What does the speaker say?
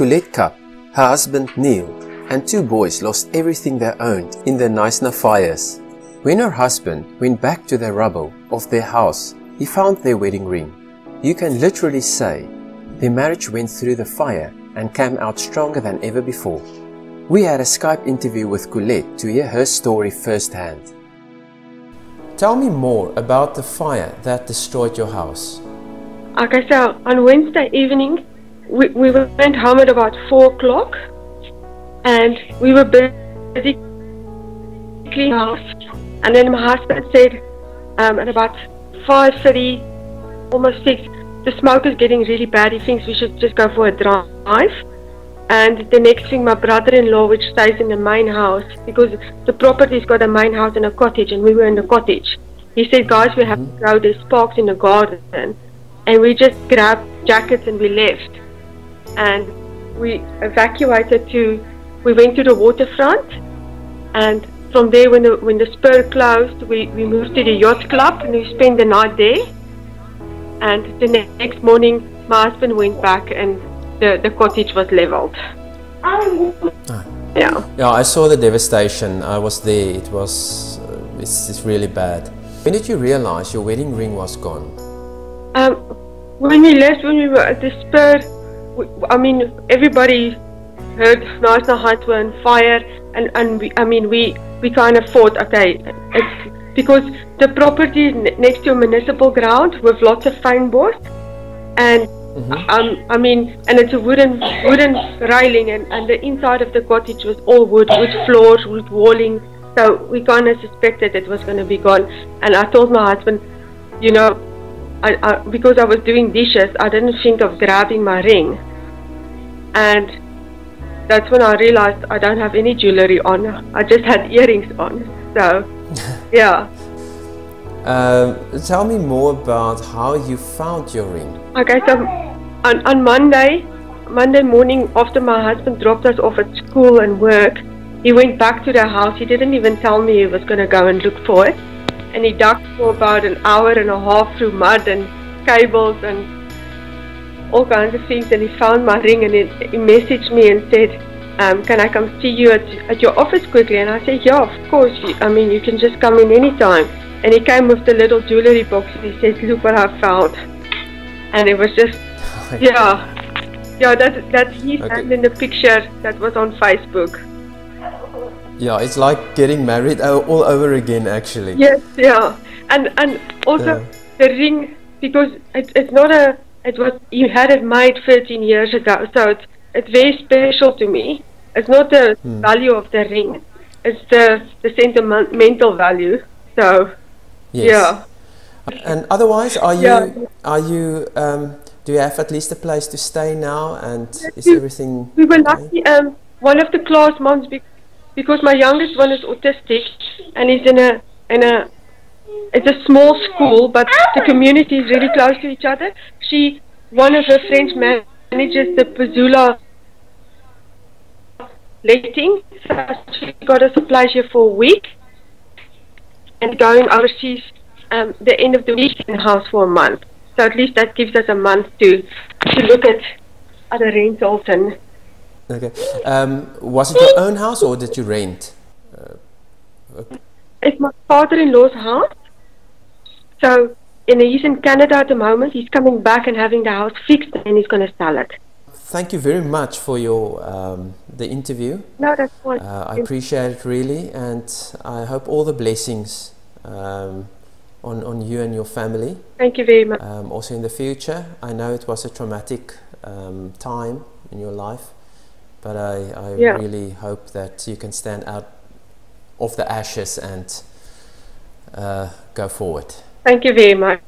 Suid-Kaap, her husband Neil, and two boys lost everything they owned in the Knysna fires. When her husband went back to the rubble of their house, he found their wedding ring. You can literally say their marriage went through the fire and came out stronger than ever before. We had a Skype interview with Colette to hear her story firsthand. Tell me more about the fire that destroyed your house. Okay, so on Wednesday evening, we went home at about 4 o'clock, and we were busy cleaning the house. And then my husband said, at about 5:30, almost 6, the smoke is getting really bad. He thinks we should just go for a drive. And the next thing, my brother-in-law, which stays in the main house, because the property's got a main house and a cottage, and we were in the cottage. He said, guys, we have to go, there's sparks in the garden. And we just grabbed jackets and we left. And we evacuated we went to the waterfront. And from there, when the spur closed, we moved to the yacht club and we spent the night there. And the next morning, my husband went back and the cottage was leveled. Yeah, I saw the devastation. I was there. It's really bad. When did you realize your wedding ring was gone? When we left, when we were at the spur, everybody heard Knysna Heights were on fire, and we kind of thought, okay, it's because the property is next to a municipal ground with lots of fynbos, and and it's a wooden railing, and the inside of the cottage was all wood floors, wood walling. So we kind of suspected it was going to be gone. And I told my husband, because I was doing dishes, I didn't think of grabbing my ring. And that's when I realized I don't have any jewelry on. I just had earrings on. So, yeah. Tell me more about how you found your ring. Okay, so on Monday morning, after my husband dropped us off at school and work, he went back to the house. He didn't even tell me he was going to go and look for it. And he dug for about an hour and a half through mud and cables and all kinds of things. And he found my ring, and he messaged me and said, can I come see you at your office quickly? And I said, yeah, of course. You can just come in anytime. And he came with the little jewelry box and he said, look what I found. And it was just, that's he found in the picture that was on Facebook. Yeah, it's like getting married all over again, actually. Yes, yeah. And also the ring, because you had it made 13 years ago, so it's very special to me. It's not the value of the ring, it's the sentimental value. So, yes. Yeah. And otherwise, do you have at least a place to stay now, and is everything We were lucky, one of the class moms, because my youngest one is autistic, and he's it's a small school, but the community is really close to each other. One of her friends manages the Pazula letting, so she got us a place here for a week, and going overseas the end of the week in the house for a month. So at least that gives us a month to look at other rentals and. Okay. Was it your own house or did you rent? It's my father-in-law's house. So he's in Canada at the moment. He's coming back and having the house fixed, and he's going to sell it. Thank you very much for your the interview. No, that's fine. I appreciate it really, and I hope all the blessings on you and your family. Thank you very much. Also in the future. I know it was a traumatic time in your life. But I really hope that you can stand out of the ashes and go forward. Thank you very much.